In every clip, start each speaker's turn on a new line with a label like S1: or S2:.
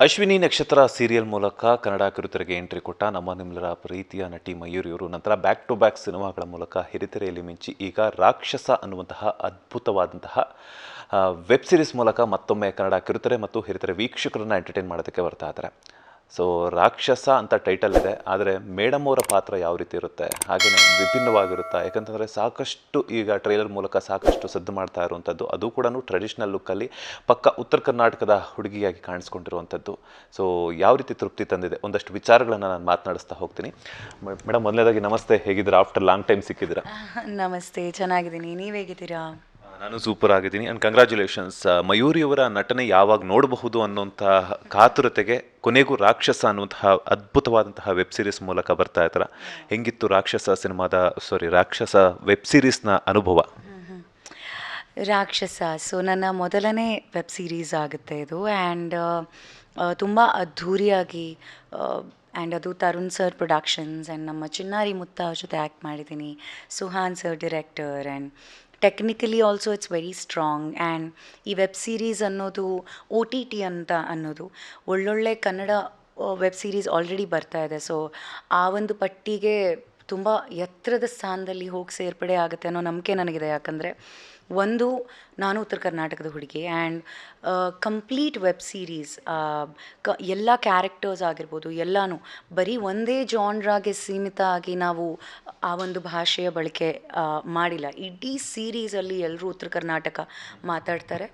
S1: ಅಶ್ವಿನಿ ನಕ್ಷತ್ರ ಸೀರಿಯಲ್ ಮೂಲಕ ಕನ್ನಡ ಕಿರುತೆರೆಗೆ ಎಂಟ್ರಿ ಕೊಟ್ಟ ನಮ್ಮ ನಿಮ್ಮೆಲ್ಲರ ಪ್ರೀತಿಯ ನಟಿ ಮಯೂರಿ ಅವರು ನಂತರ ಬ್ಯಾಕ್ ಟು ಬ್ಯಾಕ್ ಸಿನಿಮಾಗಳ ಮೂಲಕ ಹಿರಿತೆರೆಯಲ್ಲಿ ಮಿಂಚಿ ಈಗ ರಾಕ್ಷಸ ಅನ್ನುವಂತಹ ಅದ್ಭುತವಾದಂತಹ ವೆಬ್ ಸೀರೀಸ್ ಮೂಲಕ ಮತ್ತೊಮ್ಮೆ ಕನ್ನಡ ಕಿರುತೆರೆ ಮತ್ತು ಹಿರಿತೆರೆ ವೀಕ್ಷಕರನ್ನ ಎಂಟರ್ಟೈನ್ ಮಾಡೋದಕ್ಕೆ ಬರ್ತಾ ಇದ್ದಾರೆ. ಸೊ ರಾಕ್ಷಸ ಅಂತ ಟೈಟಲ್ ಇದೆ, ಆದರೆ ಮೇಡಮ್ ಅವರ ಪಾತ್ರ ಯಾವ ರೀತಿ ಇರುತ್ತೆ, ಹಾಗೆಯೇ ವಿಭಿನ್ನವಾಗಿರುತ್ತೆ. ಯಾಕಂತಂದರೆ ಸಾಕಷ್ಟು ಈಗ ಟ್ರೈಲರ್ ಮೂಲಕ ಸಾಕಷ್ಟು ಸದ್ದು ಮಾಡ್ತಾ ಇರುವಂಥದ್ದು, ಅದು ಕೂಡ ಟ್ರೆಡಿಷ್ನಲ್ ಲುಕ್ಕಲ್ಲಿ ಪಕ್ಕ ಉತ್ತರ ಕರ್ನಾಟಕದ ಹುಡುಗಿಯಾಗಿ ಕಾಣಿಸ್ಕೊಂಡಿರುವಂಥದ್ದು. ಸೊ ಯಾವ ರೀತಿ ತೃಪ್ತಿ ತಂದಿದೆ, ಒಂದಷ್ಟು ವಿಚಾರಗಳನ್ನು ನಾನು ಮಾತನಾಡಿಸ್ತಾ ಹೋಗ್ತೀನಿ. ಮೇಡಮ್, ಮೊದಲನೇದಾಗಿ ನಮಸ್ತೆ, ಹೇಗಿದ್ದೀರಾ? ಆಫ್ಟರ್ ಲಾಂಗ್ ಟೈಮ್ ಸಿಕ್ಕಿದ್ದೀರಾ.
S2: ನಮಸ್ತೆ, ಚೆನ್ನಾಗಿದ್ದೀನಿ. ನೀವು ಹೇಗಿದ್ದೀರಾ?
S1: ನಾನು ಸೂಪರ್ ಆಗಿದ್ದೀನಿ ಆ್ಯಂಡ್ ಕಂಗ್ರ್ಯಾಚುಲೇಷನ್ಸ್. ಮಯೂರಿಯವರ ನಟನೆ ಯಾವಾಗ ನೋಡಬಹುದು ಅನ್ನುವಂಥ ಕಾತುರತೆಗೆ ಕೊನೆಗೂ ರಾಕ್ಷಸ ಅನ್ನುವಂತಹ ಅದ್ಭುತವಾದಂತಹ ವೆಬ್ ಸೀರೀಸ್ ಮೂಲಕ ಬರ್ತಾ ಇದ್ದಾರೆ. ಹೆಂಗಿತ್ತು ರಾಕ್ಷಸ ವೆಬ್ ಸೀರೀಸ್ನ ಅನುಭವ?
S2: ರಾಕ್ಷಸ ನನ್ನ ಮೊದಲನೇ ವೆಬ್ ಸೀರೀಸ್ ಆಗುತ್ತೆ ಇದು. ಆ್ಯಂಡ್ ತುಂಬ ಅದ್ಧೂರಿಯಾಗಿ ಆ್ಯಂಡ್ ಅದು ತರುಣ್ ಸರ್ ಪ್ರೊಡಕ್ಷನ್ಸ್ ಆ್ಯಂಡ್ ನಮ್ಮ ಚಿನ್ನಾರಿ ಮುತ್ತ ಅವ್ರ ಜೊತೆ ಆ್ಯಕ್ಟ್ ಮಾಡಿದ್ದೀನಿ. Suhan sir director and technically also it's very strong. And ಈ ವೆಬ್ ಸೀರೀಸ್ ಅನ್ನೋದು OTT ಅಂತ ಅನ್ನೋದು ಒಳ್ಳೊಳ್ಳೆ ಕನ್ನಡ ವೆಬ್ ಸೀರೀಸ್ ಆಲ್ರೆಡಿ ಬರ್ತಾ ಇದೆ. ಸೊ ಆ ಒಂದು ಪಟ್ಟಿಗೆ ತುಂಬ ಎತ್ತರದ ಸ್ಥಾನದಲ್ಲಿ ಹೋಗಿ ಸೇರ್ಪಡೆ ಆಗುತ್ತೆ ಅನ್ನೋ ನಂಬಿಕೆ ನನಗಿದೆ. ಯಾಕಂದರೆ ಒಂದು, ನಾನು ಉತ್ತರ ಕರ್ನಾಟಕದ ಹುಡುಗಿ ಆ್ಯಂಡ್ ಕಂಪ್ಲೀಟ್ ವೆಬ್ ಸೀರೀಸ್ ಎಲ್ಲ ಕ್ಯಾರೆಕ್ಟರ್ಸ್ ಆಗಿರ್ಬೋದು ಎಲ್ಲನೂ ಬರೀ ಒಂದೇ ಜಾನ್ರಾಗೆ ಸೀಮಿತ ಆಗಿ ನಾವು ಆ ಒಂದು ಭಾಷೆಯ ಬಳಕೆ ಮಾಡಿಲ್ಲ. ಇಡೀ ಸೀರೀಸಲ್ಲಿ ಎಲ್ಲರೂ ಉತ್ತರ ಕರ್ನಾಟಕ ಮಾತಾಡ್ತಾರೆ.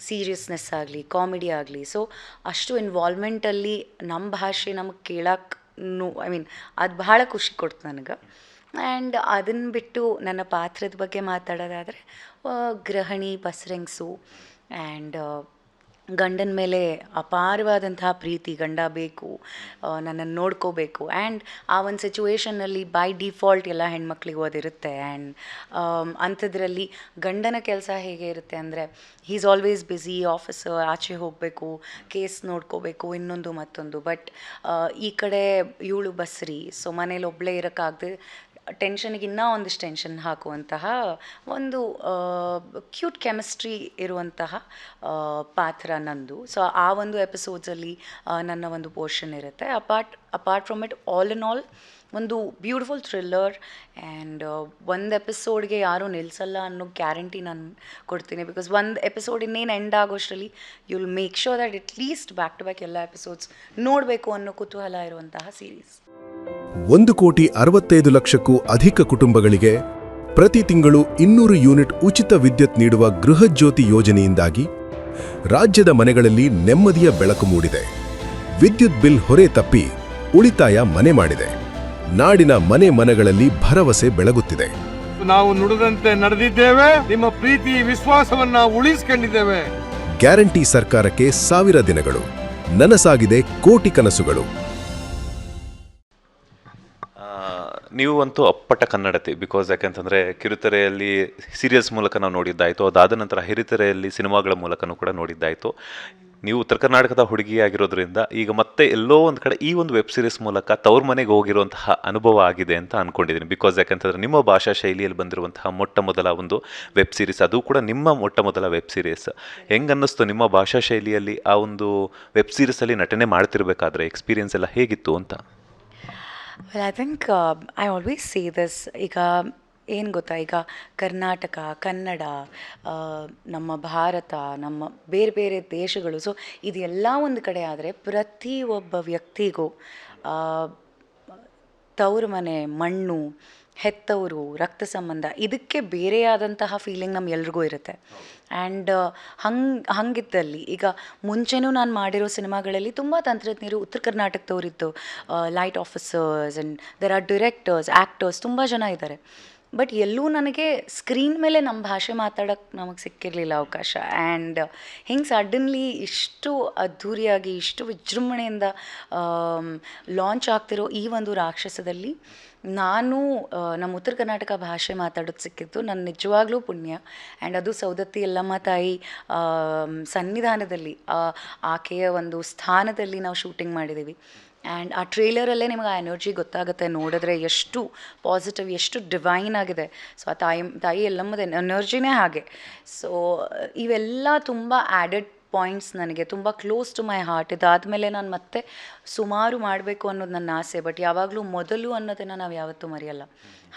S2: ಸೀರಿಯಸ್ನೆಸ್ ಆಗಲಿ, ಕಾಮಿಡಿ ಆಗಲಿ, ಸೊ ಅಷ್ಟು ಇನ್ವಾಲ್ವ್ಮೆಂಟಲ್ಲಿ ನಮ್ಮ ಭಾಷೆ ನಮಗೆ ಕೇಳಕ್ಕೆ ಅದು ಬಹಳ ಖುಷಿ ಕೊಡ್ತು ನನಗೆ. ಆ್ಯಂಡ್ ಅದನ್ನು ಬಿಟ್ಟು ನನ್ನ ಪಾತ್ರದ ಬಗ್ಗೆ ಮಾತಾಡೋದಾದರೆ ಗೃಹಿಣಿ ಬಸರೆಂಗ್ಸು ಆ್ಯಂಡ್ ಗಂಡನ ಮೇಲೆ ಅಪಾರವಾದಂತಹ ಪ್ರೀತಿ. ಗಂಡ ಬೇಕು, ನನ್ನನ್ನು ನೋಡ್ಕೋಬೇಕು. ಆ್ಯಂಡ್ ಆ ಒಂದು ಸಿಚುವೇಷನ್ನಲ್ಲಿ ಬೈ ಡಿಫಾಲ್ಟ್ ಎಲ್ಲ ಹೆಣ್ಮಕ್ಳಿಗೂ ಅದಿರುತ್ತೆ. ಆ್ಯಂಡ್ ಅಂಥದ್ರಲ್ಲಿ ಗಂಡನ ಕೆಲಸ ಹೇಗೆ ಇರುತ್ತೆ ಅಂದರೆ he is always busy, office, ಆಚೆ ಹೋಗಬೇಕು, ಕೇಸ್ ನೋಡ್ಕೋಬೇಕು, ಇನ್ನೊಂದು ಮತ್ತೊಂದು. ಬಟ್ ಈ ಕಡೆ ಇವಳು ಬಸ್ರಿ, ಸೊ ಮನೇಲಿ ಒಬ್ಬಳೇ ಇರೋಕ್ಕಾಗದೆ ಟೆನ್ಷನ್ಗೆ ಇನ್ನೂ ಒಂದಿಷ್ಟು ಟೆನ್ಷನ್ ಹಾಕುವಂತಹ ಒಂದು ಕ್ಯೂಟ್ ಕೆಮಿಸ್ಟ್ರಿ ಇರುವಂತಹ ಪಾತ್ರ ನಂದು. ಸೊ ಆ ಒಂದು ಎಪಿಸೋಡ್ಸಲ್ಲಿ ನನ್ನ ಒಂದು ಪೋರ್ಷನ್ ಇರುತ್ತೆ. Apart from it, all in all ಒಂದು ಬ್ಯೂಟಿಫುಲ್ ಥ್ರಿಲ್ಲರ್. ಆ್ಯಂಡ್ ಒಂದು ಎಪಿಸೋಡ್ಗೆ ಯಾರೂ ನಿಲ್ಲಿಸಲ್ಲ ಅನ್ನೋ ಗ್ಯಾರಂಟಿ ನಾನು ಕೊಡ್ತೀನಿ. ಬಿಕಾಸ್ ಒಂದು ಎಪಿಸೋಡ್ ಇನ್ನೇನು ಎಂಡ್ ಆಗೋಷ್ಟರಲ್ಲಿ you will make sure that at least back to back ಎಲ್ಲ ಎಪಿಸೋಡ್ಸ್ ನೋಡಬೇಕು ಅನ್ನೋ ಕುತೂಹಲ ಇರುವಂತಹ ಸೀರೀಸ್.
S3: 1,65,00,000ಕ್ಕೂ ಅಧಿಕ ಕುಟುಂಬಗಳಿಗೆ ಪ್ರತಿ ತಿಂಗಳು 200 ಯೂನಿಟ್ ಉಚಿತ ವಿದ್ಯುತ್ ನೀಡುವ ಗೃಹಜ್ಯೋತಿ ಯೋಜನೆಯಿಂದಾಗಿ ರಾಜ್ಯದ ಮನೆಗಳಲ್ಲಿ ನೆಮ್ಮದಿಯ ಬೆಳಕು ಮೂಡಿದೆ. ವಿದ್ಯುತ್ ಬಿಲ್ ಹೊರೆ ತಪ್ಪಿ ಉಳಿತಾಯ ಮನೆ ಮಾಡಿದೆ. ನಾಡಿನ ಮನೆಗಳಲ್ಲಿ ಭರವಸೆ ಬೆಳಗುತ್ತಿದೆ.
S4: ನಾವು ನುಡಿದಂತೆ ನಡೆದಿದ್ದೇವೆ, ನಿಮ್ಮ ಪ್ರೀತಿ ವಿಶ್ವಾಸವನ್ನ ಉಳಿಸಿಕೊಂಡಿದ್ದೇವೆ.
S3: ಗ್ಯಾರಂಟಿ ಸರ್ಕಾರಕ್ಕೆ 1000 ದಿನಗಳು, ನನಸಾಗಿದೆ ಕೋಟಿ ಕನಸುಗಳು.
S1: ನೀವು ಅಂತೂ ಅಪ್ಪಟ ಕನ್ನಡತಿ. ಬಿಕಾಸ್ ಯಾಕೆಂತಂದರೆ ಕಿರುತೆರೆಯಲ್ಲಿ ಸೀರಿಯಲ್ಸ್ ಮೂಲಕ ನಾವು ನೋಡಿದ್ದಾಯಿತು, ಅದಾದ ನಂತರ ಹಿರಿತೆರೆಯಲ್ಲಿ ಸಿನಿಮಾಗಳ ಮೂಲಕನೂ ಕೂಡ ನೋಡಿದ್ದಾಯಿತು. ನೀವು ಉತ್ತರ ಕರ್ನಾಟಕದ ಹುಡುಗಿಯಾಗಿರೋದ್ರಿಂದ ಈಗ ಮತ್ತೆ ಎಲ್ಲೋ ಒಂದು ಕಡೆ ಈ ಒಂದು ವೆಬ್ ಸೀರೀಸ್ ಮೂಲಕ ತವ್ರ ಮನೆಗೆ ಹೋಗಿರುವಂತಹ ಅನುಭವ ಆಗಿದೆ ಅಂತ ಅಂದ್ಕೊಂಡಿದ್ದೀನಿ. ಬಿಕಾಸ್ ಯಾಕೆಂತಂದರೆ ನಿಮ್ಮ ಭಾಷಾ ಶೈಲಿಯಲ್ಲಿ ಬಂದಿರುವಂತಹ ಮೊಟ್ಟ ಮೊದಲ ಒಂದು ವೆಬ್ ಸೀರೀಸ್, ಅದು ಕೂಡ ನಿಮ್ಮ ಮೊಟ್ಟ ಮೊದಲ ವೆಬ್ ಸೀರೀಸ್. ಹೆಂಗೆ ಅನ್ನಿಸ್ತು ನಿಮ್ಮ ಭಾಷಾ ಶೈಲಿಯಲ್ಲಿ ಆ ಒಂದು ವೆಬ್ ಸೀರೀಸಲ್ಲಿ ನಟನೆ ಮಾಡ್ತಿರ್ಬೇಕಾದ್ರೆ ಎಕ್ಸ್ಪೀರಿಯನ್ಸ್ ಎಲ್ಲ ಹೇಗಿತ್ತು ಅಂತ?
S2: Well, I think I always say this. ಈಗ ಏನು ಗೊತ್ತಾ, ಈಗ ಕರ್ನಾಟಕ, ಕನ್ನಡ, ನಮ್ಮ ಭಾರತ, ನಮ್ಮ ಬೇರೆ ಬೇರೆ ದೇಶಗಳು, ಸೊ ಇದೆಲ್ಲ ಒಂದು ಕಡೆ ಆದರೆ ಪ್ರತಿಯೊಬ್ಬ ವ್ಯಕ್ತಿಗೂ ತವರು ಮನೆ, ಮಣ್ಣು, ಹೆತ್ತವರು, ರಕ್ತ ಸಂಬಂಧ, ಇದಕ್ಕೆ ಬೇರೆಯಾದಂತಹ ಫೀಲಿಂಗ್ ನಮ್ಗೆಲ್ರಿಗೂ ಇರುತ್ತೆ. ಆ್ಯಂಡ್ ಹಂಗಿದ್ದಲ್ಲಿ ಈಗ ಮುಂಚೆನೂ ನಾನು ಮಾಡಿರೋ ಸಿನಿಮಾಗಳಲ್ಲಿ ತುಂಬ ತಂತ್ರಜ್ಞರು ಉತ್ತರ ಕರ್ನಾಟಕದವರಿದ್ದು, light officers and there are directors, actors ತುಂಬ ಜನ ಇದ್ದಾರೆ. ಬಟ್ ಎಲ್ಲೂ ನನಗೆ ಸ್ಕ್ರೀನ್ ಮೇಲೆ ನಮ್ಮ ಭಾಷೆ ಮಾತಾಡೋಕ್ಕೆ ನಮಗೆ ಸಿಕ್ಕಿರಲಿಲ್ಲ ಅವಕಾಶ. ಆ್ಯಂಡ್ ಹಿಂಗೆ ಸಡನ್ಲಿ ಇಷ್ಟು ಅದ್ಧೂರಿಯಾಗಿ, ಇಷ್ಟು ವಿಜೃಂಭಣೆಯಿಂದ ಲಾಂಚ್ ಆಗ್ತಿರೋ ಈ ಒಂದು ರಾಕ್ಷಸದಲ್ಲಿ ನಾನು ನಮ್ಮ ಉತ್ತರ ಕರ್ನಾಟಕ ಭಾಷೆ ಮಾತಾಡೋದು ಸಿಕ್ಕಿದ್ದು ನನ್ನ ನಿಜವಾಗ್ಲೂ ಪುಣ್ಯ. ಆ್ಯಂಡ್ ಅದು ಸೌದತ್ತಿ ಯಲ್ಲಮ್ಮ ತಾಯಿ ಸನ್ನಿಧಾನದಲ್ಲಿ, ಆಕೆಯ ಒಂದು ಸ್ಥಾನದಲ್ಲಿ ನಾವು ಶೂಟಿಂಗ್ ಮಾಡಿದ್ದೀವಿ. ಆ್ಯಂಡ್ ಆ ಟ್ರೇಲರಲ್ಲೇ ನಿಮಗೆ ಆ ಎನರ್ಜಿ ಗೊತ್ತಾಗುತ್ತೆ, ನೋಡಿದ್ರೆ ಎಷ್ಟು ಪಾಸಿಟಿವ್, ಎಷ್ಟು ಡಿವೈನ್ ಆಗಿದೆ. ಸೊ ಆ ತಾಯಿ ಎಲ್ಲಮ್ಮದ ಎನರ್ಜಿನೇ ಹಾಗೆ. ಸೊ ಇವೆಲ್ಲ ತುಂಬ ಆ್ಯಡೆಡ್ ಪಾಯಿಂಟ್ಸ್ ನನಗೆ ತುಂಬ ಕ್ಲೋಸ್ ಟು ಮೈ ಹಾರ್ಟ್. ಇದಾದಮೇಲೆ ನಾನು ಮತ್ತೆ ಸುಮಾರು ಮಾಡಬೇಕು ಅನ್ನೋದು ನನ್ನ ಆಸೆ, ಬಟ್ ಯಾವಾಗಲೂ ಮೊದಲು ಅನ್ನೋದನ್ನು ನಾವು ಯಾವತ್ತೂ ಮರೆಯಲ್ಲ.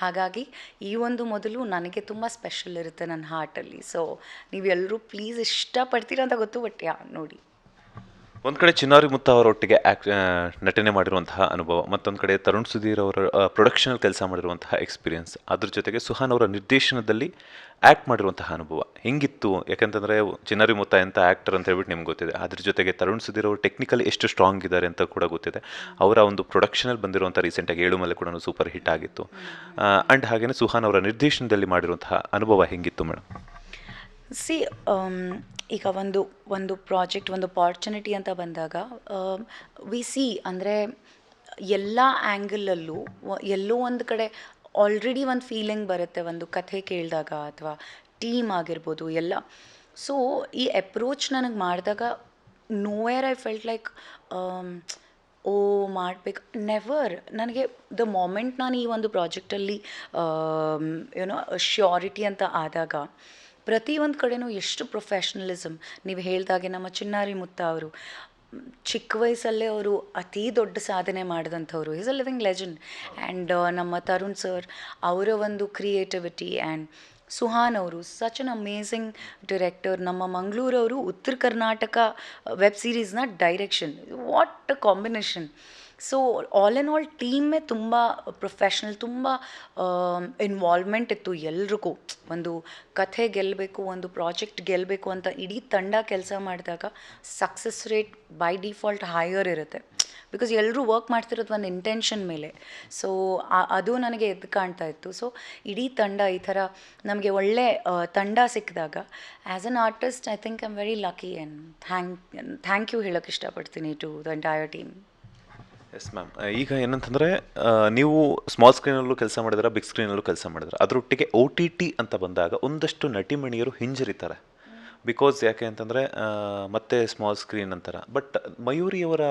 S2: ಹಾಗಾಗಿ ಈ ಒಂದು ಮೊದಲು ನನಗೆ ತುಂಬ ಸ್ಪೆಷಲ್ ಇರುತ್ತೆ ನನ್ನ ಹಾರ್ಟಲ್ಲಿ. ಸೊ ನೀವೆಲ್ಲರೂ ಪ್ಲೀಸ್ ಇಷ್ಟಪಡ್ತೀರ ಅಂತ ಗೊತ್ತು, ಬಟ್ ನೋಡಿ.
S1: ಒಂದು ಕಡೆ ಚಿನ್ನಾರಿ ಮುತ್ತ ಅವರೊಟ್ಟಿಗೆ ನಟನೆ ಮಾಡಿರುವಂತಹ ಅನುಭವ, ಮತ್ತೊಂದು ಕಡೆ ತರುಣ್ ಸುಧೀರ್ ಅವರ ಪ್ರೊಡಕ್ಷನಲ್ಲಿ ಕೆಲಸ ಮಾಡಿರುವಂತಹ ಎಕ್ಸ್ಪೀರಿಯನ್ಸ್, ಅದ್ರ ಜೊತೆಗೆ ಸುಹಾನ್ ಅವರ ನಿರ್ದೇಶನದಲ್ಲಿ ಆ್ಯಕ್ಟ್ ಮಾಡಿರುವಂತಹ ಅನುಭವ ಹೆಂಗಿತ್ತು? ಯಾಕಂತಂದರೆ ಚಿನ್ನಾರಿ ಮುತ್ತ ಅಂತ ಆ್ಯಕ್ಟರ್ ಅಂತ ಹೇಳ್ಬಿಟ್ಟು ನಿಮ್ಗೆ ಗೊತ್ತಿದೆ, ಅದ್ರ ಜೊತೆಗೆ ತರುಣ್ ಸುಧೀರ್ ಅವರು ಟೆಕ್ನಿಕಲಿ ಎಷ್ಟು ಸ್ಟ್ರಾಂಗ್ ಇದ್ದಾರೆ ಅಂತ ಕೂಡ ಗೊತ್ತಿದೆ. ಅವರ ಒಂದು ಪ್ರೊಡಕ್ಷನಲ್ಲಿ ಬಂದಿರುವಂಥ ರೀಸೆಂಟಾಗಿ 7 ಮೇಲೆ ಕೂಡ ಸೂಪರ್ ಹಿಟ್ ಆಗಿತ್ತು. ಆ್ಯಂಡ್ ಹಾಗೆಯೇ ಸುಹಾನ್ ಅವರ ನಿರ್ದೇಶನದಲ್ಲಿ ಮಾಡಿರುವಂತಹ ಅನುಭವ ಹೆಂಗಿತ್ತು ಮೇಡಮ್?
S2: ಸಿ ಈಗ ಒಂದು ಪ್ರಾಜೆಕ್ಟ್, ಒಂದು ಅಪಾರ್ಚುನಿಟಿ ಅಂತ ಬಂದಾಗ ವಿ ಸಿ ಅಂದರೆ ಎಲ್ಲ ಆ್ಯಂಗಲಲ್ಲೂ ಎಲ್ಲೋ ಒಂದು ಕಡೆ ಆಲ್ರೆಡಿ ಒಂದು ಫೀಲಿಂಗ್ ಬರುತ್ತೆ ಒಂದು ಕಥೆ ಕೇಳಿದಾಗ, ಅಥವಾ ಟೀಮ್ ಆಗಿರ್ಬೋದು ಎಲ್ಲ. ಸೊ ಈ ಅಪ್ರೋಚ್ ನನಗೆ ಮಾಡಿದಾಗ ನೋವೇರ್ ಐ ಫೆಲ್ಟ್ ಲೈಕ್ ಓ ಮಾಡಬೇಕು, ನೆವರ್. ನನಗೆ ದ ಮೊಮೆಂಟ್ ನಾನು ಈ ಒಂದು ಪ್ರಾಜೆಕ್ಟಲ್ಲಿ ಏನೋ ಶ್ಯೂರಿಟಿ ಅಂತ ಆದಾಗ ಪ್ರತಿಯೊಂದು ಕಡೆನೂ ಎಷ್ಟು ಪ್ರೊಫೆಷ್ನಲಿಸಮ್. ನೀವು ಹೇಳಿದಾಗೆ ನಮ್ಮ ಚಿನ್ನಾರಿ ಮುತ್ತ ಅವರು ಚಿಕ್ಕ ವಯಸ್ಸಲ್ಲೇ ಅವರು ಅತೀ ದೊಡ್ಡ ಸಾಧನೆ ಮಾಡಿದಂಥವ್ರು, is a living legend. And ನಮ್ಮ ತರುಣ್ ಸರ್ ಅವರ ಒಂದು ಕ್ರಿಯೇಟಿವಿಟಿ, ಆ್ಯಂಡ್ ಸುಹಾನ್ ಅವರು ಸಚ್ ಅನ್ ಅಮೇಝಿಂಗ್ ಡಿರೆಕ್ಟರ್. ನಮ್ಮ ಮಂಗಳೂರವರು ಉತ್ತರ ಕರ್ನಾಟಕ ವೆಬ್ ಸೀರೀಸ್ನ direction, what a combination. So all in all ಟೀಮೇ ತುಂಬ ಪ್ರೊಫೆಷ್ನಲ್, ತುಂಬ ಇನ್ವಾಲ್ವ್ಮೆಂಟ್ ಇತ್ತು ಎಲ್ರಿಗೂ. ಒಂದು ಕಥೆ ಗೆಲ್ಲಬೇಕು, ಒಂದು ಪ್ರಾಜೆಕ್ಟ್ ಗೆಲ್ಲಬೇಕು ಅಂತ ಇಡೀ ತಂಡ ಕೆಲಸ ಮಾಡಿದಾಗ success rate by default higher ಇರುತ್ತೆ, ಬಿಕಾಸ್ ಎಲ್ಲರೂ ವರ್ಕ್ ಮಾಡ್ತಿರೋದು ಒಂದು ಇಂಟೆನ್ಷನ್ ಮೇಲೆ. ಸೊ ಅದು ನನಗೆ ಎದ್ದು ಕಾಣ್ತಾ ಇತ್ತು. ಸೊ ಇಡೀ ತಂಡ ಈ ಥರ ನಮಗೆ ಒಳ್ಳೆ ತಂಡ ಸಿಕ್ಕಿದಾಗ as an artist I think I am very lucky, and thank you ಹೇಳೋಕ್ಕೆ ಇಷ್ಟಪಡ್ತೀನಿ to the entire team.
S1: Yes ma'am, ಈಗ ಏನಂತಂದರೆ ನೀವು ಸ್ಮಾಲ್ ಸ್ಕ್ರೀನಲ್ಲೂ ಕೆಲಸ ಮಾಡಿದ್ರೆ, ಬಿಗ್ ಸ್ಕ್ರೀನಲ್ಲೂ ಕೆಲಸ ಮಾಡಿದ್ರೆ, ಅದರೊಟ್ಟಿಗೆ OTT ಅಂತ ಬಂದಾಗ ಒಂದಷ್ಟು ನಟಿಮಣಿಯರು ಹಿಂಜರಿತಾರೆ. ಬಿಕಾಸ್ ಯಾಕೆ ಅಂತಂದರೆ ಮತ್ತೆ ಸ್ಮಾಲ್ ಸ್ಕ್ರೀನ್ ಅಂತಾರೆ. ಬಟ್ ಮಯೂರಿಯವರ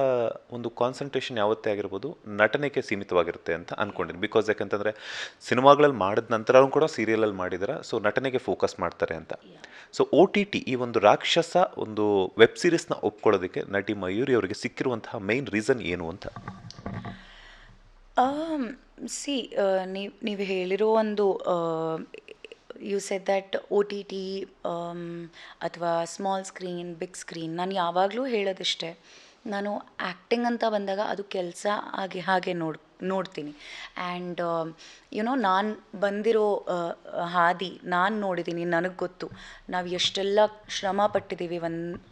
S1: ಒಂದು ಕಾನ್ಸಂಟ್ರೇಷನ್ ಯಾವತ್ತೇ ಆಗಿರ್ಬೋದು ನಟನೆಗೆ ಸೀಮಿತವಾಗಿರುತ್ತೆ ಅಂತ ಅಂದ್ಕೊಂಡಿದ್ದೀನಿ. ಬಿಕಾಸ್ ಯಾಕಂತಂದರೆ ಸಿನಿಮಾಗಳಲ್ಲಿ ಮಾಡಿದ ನಂತರವೂ ಕೂಡ ಸೀರಿಯಲಲ್ಲಿ ಮಾಡಿದ್ದಾರೆ, ಸೊ ನಟನೆಗೆ ಫೋಕಸ್ ಮಾಡ್ತಾರೆ ಅಂತ. ಸೊ OTT ಈ ಒಂದು ರಾಕ್ಷಸ ಒಂದು ವೆಬ್ ಸೀರೀಸ್ನ ಒಪ್ಕೊಳ್ಳೋದಕ್ಕೆ ನಟಿ ಮಯೂರಿ ಅವರಿಗೆ ಸಿಕ್ಕಿರುವಂತಹ ಮೇನ್ ರೀಸನ್ ಏನು ಅಂತ?
S2: ಸಿ ನೀವು ಹೇಳಿರೋ ಒಂದು ಯು ಸೆಡ್ ದ್ಯಾಟ್ OTT ಅಥವಾ ಸ್ಮಾಲ್ ಸ್ಕ್ರೀನ್, ಬಿಗ್ ಸ್ಕ್ರೀನ್, ನಾನು ಯಾವಾಗಲೂ ಹೇಳೋದಿಷ್ಟೇ, ನಾನು ಆ್ಯಕ್ಟಿಂಗ್ ಅಂತ ಬಂದಾಗ ಅದು ಕೆಲಸ ಹಾಗೆ ನೋಡ್ತೀನಿ. ಆ್ಯಂಡ್ ಯುನೋ ನಾನು ಬಂದಿರೋ ಹಾದಿ ನಾನು ನೋಡಿದ್ದೀನಿ, ನನಗೆ ಗೊತ್ತು ನಾವು ಎಷ್ಟೆಲ್ಲ ಶ್ರಮ ಪಟ್ಟಿದ್ದೀವಿ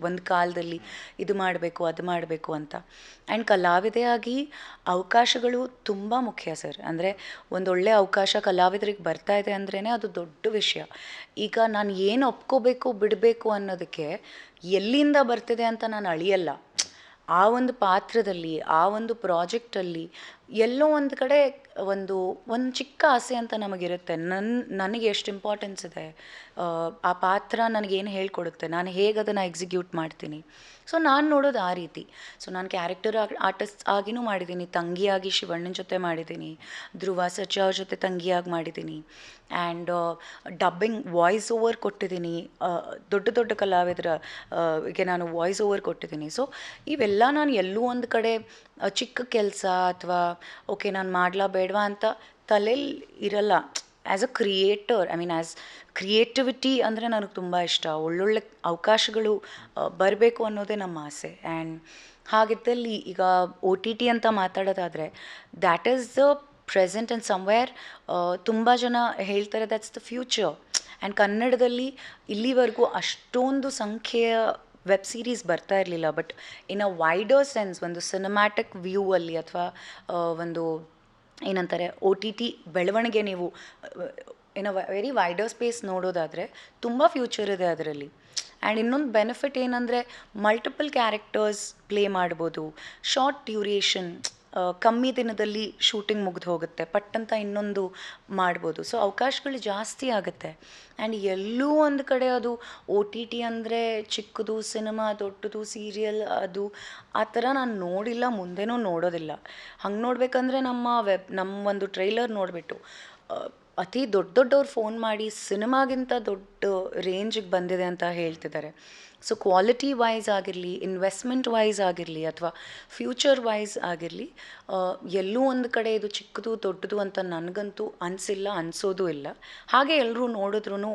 S2: ಒಂದು ಕಾಲದಲ್ಲಿ ಇದು ಮಾಡಬೇಕು ಅದು ಮಾಡಬೇಕು ಅಂತ. ಆ್ಯಂಡ್ ಕಲಾವಿದೆಯಾಗಿ ಅವಕಾಶಗಳು ತುಂಬ ಮುಖ್ಯ ಸರ್. ಅಂದರೆ ಒಂದೊಳ್ಳೆ ಅವಕಾಶ ಕಲಾವಿದರಿಗೆ ಬರ್ತಾ ಇದೆ ಅಂದ್ರೇ ಅದು ದೊಡ್ಡ ವಿಷಯ. ಈಗ ನಾನು ಏನು ಒಪ್ಕೋಬೇಕು ಬಿಡಬೇಕು ಅನ್ನೋದಕ್ಕೆ ಎಲ್ಲಿಂದ ಬರ್ತಿದೆ ಅಂತ ನಾನು ಅಳಿಯಲ್ಲ. ಆ ಒಂದು ಪಾತ್ರದಲ್ಲಿ, ಆ ಒಂದು ಪ್ರಾಜೆಕ್ಟಲ್ಲಿ ಎಲ್ಲೋ ಒಂದು ಕಡೆ ಒಂದು ಚಿಕ್ಕ ಆಸೆ ಅಂತ ನಮಗಿರುತ್ತೆ, ನನಗೆ ಎಷ್ಟು ಇಂಪಾರ್ಟೆನ್ಸ್ ಇದೆ, ಆ ಪಾತ್ರ ನನಗೇನು ಹೇಳ್ಕೊಡುತ್ತೆ, ನಾನು ಹೇಗೆ ಅದನ್ನು ಎಕ್ಸಿಕ್ಯೂಟ್ ಮಾಡ್ತೀನಿ. ಸೊ ನಾನು ನೋಡೋದು ಆ ರೀತಿ. ಸೊ ನಾನು ಕ್ಯಾರೆಕ್ಟರ್ ಆರ್ಟಿಸ್ಟ್ ಆಗಿನೂ ಮಾಡಿದ್ದೀನಿ, ತಂಗಿಯಾಗಿ ಶಿವಣ್ಣನ ಜೊತೆ ಮಾಡಿದ್ದೀನಿ, ಧ್ರುವ ಸರ್ಜಾ ಅವ್ರ ಜೊತೆ ತಂಗಿಯಾಗಿ ಮಾಡಿದ್ದೀನಿ, ಆ್ಯಂಡ್ ಡಬ್ಬಿಂಗ್ ವಾಯ್ಸ್ ಓವರ್ ಕೊಟ್ಟಿದ್ದೀನಿ, ದೊಡ್ಡ ಕಲಾವಿದರಿಗೆ ನಾನು ವಾಯ್ಸ್ ಓವರ್ ಕೊಟ್ಟಿದ್ದೀನಿ. ಸೊ ಇವೆಲ್ಲ ನಾನು ಎಲ್ಲೂ ಒಂದು ಕಡೆ ಚಿಕ್ಕ ಕೆಲಸ ಅಥವಾ ಓಕೆ ನಾನು ಮಾಡಲಾ ಬೇಡವಾ ಅಂತ ತಲೆಯಲ್ಲಿ ಇರಲ್ಲ. As a creator, I mean as creativity ಅಂದರೆ ನನಗೆ ತುಂಬ ಇಷ್ಟ. ಒಳ್ಳೊಳ್ಳೆ ಅವಕಾಶಗಳು ಬರಬೇಕು ಅನ್ನೋದೇ ನಮ್ಮ ಆಸೆ. ಆ್ಯಂಡ್ ಹಾಗಿದ್ದಲ್ಲಿ ಈಗ OTT ಅಂತ ಮಾತಾಡೋದಾದರೆ that is the present and somewhere ತುಂಬ ಜನ ಹೇಳ್ತಾರೆ ದ್ಯಾಟ್ಸ್ ದ ಫ್ಯೂಚರ್. ಆ್ಯಂಡ್ ಕನ್ನಡದಲ್ಲಿ ಇಲ್ಲಿವರೆಗೂ ಅಷ್ಟೊಂದು ಸಂಖ್ಯೆಯ ವೆಬ್ ಸೀರೀಸ್ ಬರ್ತಾ ಇರಲಿಲ್ಲ. But in a wider sense, ಒಂದು ಸಿನಿಮ್ಯಾಟಿಕ್ ವ್ಯೂ ಅಲ್ಲಿ ಅಥವಾ ಒಂದು ಏನಂತಾರೆ OTT ಬೆಳವಣಿಗೆ ನೀವು ಇನ್ ಅ ವೆರಿ ವೈಡರ್ ಸ್ಪೇಸ್ ನೋಡೋದಾದರೆ ತುಂಬ ಫ್ಯೂಚರ್ ಇದೆ ಅದರಲ್ಲಿ. ಆ್ಯಂಡ್ ಇನ್ನೊಂದು ಬೆನಿಫಿಟ್ ಏನಂದರೆ ಮಲ್ಟಿಪಲ್ ಕ್ಯಾರೆಕ್ಟರ್ಸ್ ಪ್ಲೇ ಮಾಡ್ಬೋದು, ಶಾರ್ಟ್ ಡ್ಯೂರೇಷನ್, ಕಮ್ಮಿ ದಿನದಲ್ಲಿ ಶೂಟಿಂಗ್ ಮುಗಿದು ಹೋಗುತ್ತೆ, ಪಟ್ಟಂತ ಇನ್ನೊಂದು ಮಾಡ್ಬೋದು. ಸೊ ಅವಕಾಶಗಳು ಜಾಸ್ತಿ ಆಗುತ್ತೆ. ಆ್ಯಂಡ್ ಎಲ್ಲೂ ಒಂದು ಕಡೆ ಅದು OTT ಅಂದರೆ ಚಿಕ್ಕದು ಸಿನಿಮಾ, ದೊಡ್ಡದು ಸೀರಿಯಲ್, ಅದು ಆ ಥರ ನಾನು ನೋಡಿಲ್ಲ, ಮುಂದೆನೂ ನೋಡೋದಿಲ್ಲ. ಹಂಗೆ ನೋಡಬೇಕಂದ್ರೆ ನಮ್ಮ ಒಂದು ಟ್ರೈಲರ್ ನೋಡಿಬಿಟ್ಟು ಅತಿ ದೊಡ್ಡವ್ರು ಫೋನ್ ಮಾಡಿ ಸಿನಿಮಾಗಿಂತ ದೊಡ್ಡ ರೇಂಜಿಗೆ ಬಂದಿದೆ ಅಂತ ಹೇಳ್ತಿದ್ದಾರೆ. ಸೊ ಕ್ವಾಲಿಟಿ ವೈಸ್ ಆಗಿರಲಿ, ಇನ್ವೆಸ್ಟ್ಮೆಂಟ್ ವೈಸ್ ಆಗಿರಲಿ, ಅಥವಾ ಫ್ಯೂಚರ್ ವೈಸ್ ಆಗಿರಲಿ, ಎಲ್ಲೂ ಒಂದು ಕಡೆ ಇದು ಚಿಕ್ಕದು ದೊಡ್ಡದು ಅಂತ ನನಗಂತೂ ಅನಿಸಿಲ್ಲ, ಅನಿಸೋದು ಇಲ್ಲ. ಹಾಗೆ ಎಲ್ಲರೂ ನೋಡಿದ್ರೂ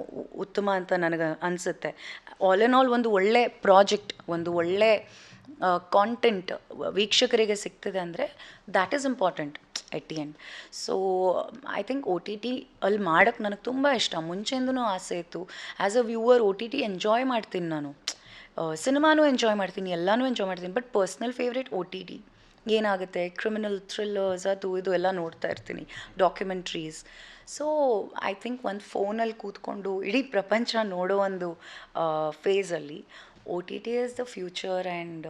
S2: ಉತ್ತಮ ಅಂತ ನನಗೆ ಅನಿಸುತ್ತೆ. ಆಲ್ ಇನ್ ಆಲ್ ಒಂದು ಒಳ್ಳೆ ಪ್ರಾಜೆಕ್ಟ್, ಒಂದು ಒಳ್ಳೆ ಕಾಂಟೆಂಟ್ ವೀಕ್ಷಕರಿಗೆ ಸಿಗ್ತದೆ ಅಂದರೆ that is important at the end. So I think OTT ಅಲ್ಲಿ ಮಾಡೋಕ್ಕೆ ನನಗೆ ತುಂಬ ಇಷ್ಟ. ಮುಂಚೆಯಿಂದನೂ ಆಸೆ ಇತ್ತು. As a viewer OTT enjoy ಮಾಡ್ತೀನಿ ನಾನು. ಸಿನಿಮಾನೂ ಎಂಜಾಯ್ ಮಾಡ್ತೀನಿ, ಎಲ್ಲನೂ ಎಂಜಾಯ್ ಮಾಡ್ತೀನಿ. But personal favourite OTT. ಏನಾಗುತ್ತೆ, ಕ್ರಿಮಿನಲ್ ಥ್ರಿಲ್ಲರ್ಸ್ ಅದು ಇದು ಎಲ್ಲ ನೋಡ್ತಾ ಇರ್ತೀನಿ, ಡಾಕ್ಯುಮೆಂಟ್ರೀಸ್. ಸೊ ಐ ಥಿಂಕ್ ಒಂದು ಫೋನಲ್ಲಿ ಕೂತ್ಕೊಂಡು ಇಡೀ ಪ್ರಪಂಚ ನೋಡೋ ಒಂದು ಫೇಸಲ್ಲಿ OTT is the future. And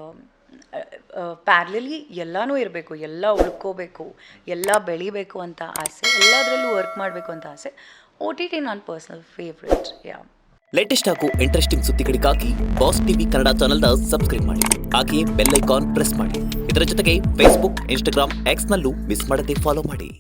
S2: parallelly ಎಲ್ಲನೂ ಇರಬೇಕು, ಎಲ್ಲ ಉಳ್ಕೋಬೇಕು, ಎಲ್ಲ ಬೆಳಿಬೇಕು ಅಂತ ಆಸೆ, ಎಲ್ಲದರಲ್ಲೂ ವರ್ಕ್ ಮಾಡಬೇಕು ಅಂತ ಆಸೆ. OTT ನನ್ನ ಪರ್ಸ್ನಲ್ ಫೇವ್ರೇಟ್.
S5: ಲೇಟೆಸ್ಟ್ ಹಾಗೂ ಇಂಟ್ರೆಸ್ಟಿಂಗ್ ಸುದ್ದಿಗಳಿಗಾಗಿ ಬಾಸ್ ಟಿವಿ ಕನ್ನಡ ಚಾನೆಲ್ನ ಸಬ್ಸ್ಕ್ರೈಬ್ ಮಾಡಿ. ಹಾಗೆಯೇ ಬೆಲ್ ಐಕಾನ್ ಪ್ರೆಸ್ ಮಾಡಿ. ಇದರ ಜೊತೆಗೆ ಫೇಸ್ಬುಕ್, ಇನ್ಸ್ಟಾಗ್ರಾಮ್, ಎಕ್ಸ್ನಲ್ಲೂ ಮಿಸ್ ಮಾಡದೆ ಫಾಲೋ ಮಾಡಿ.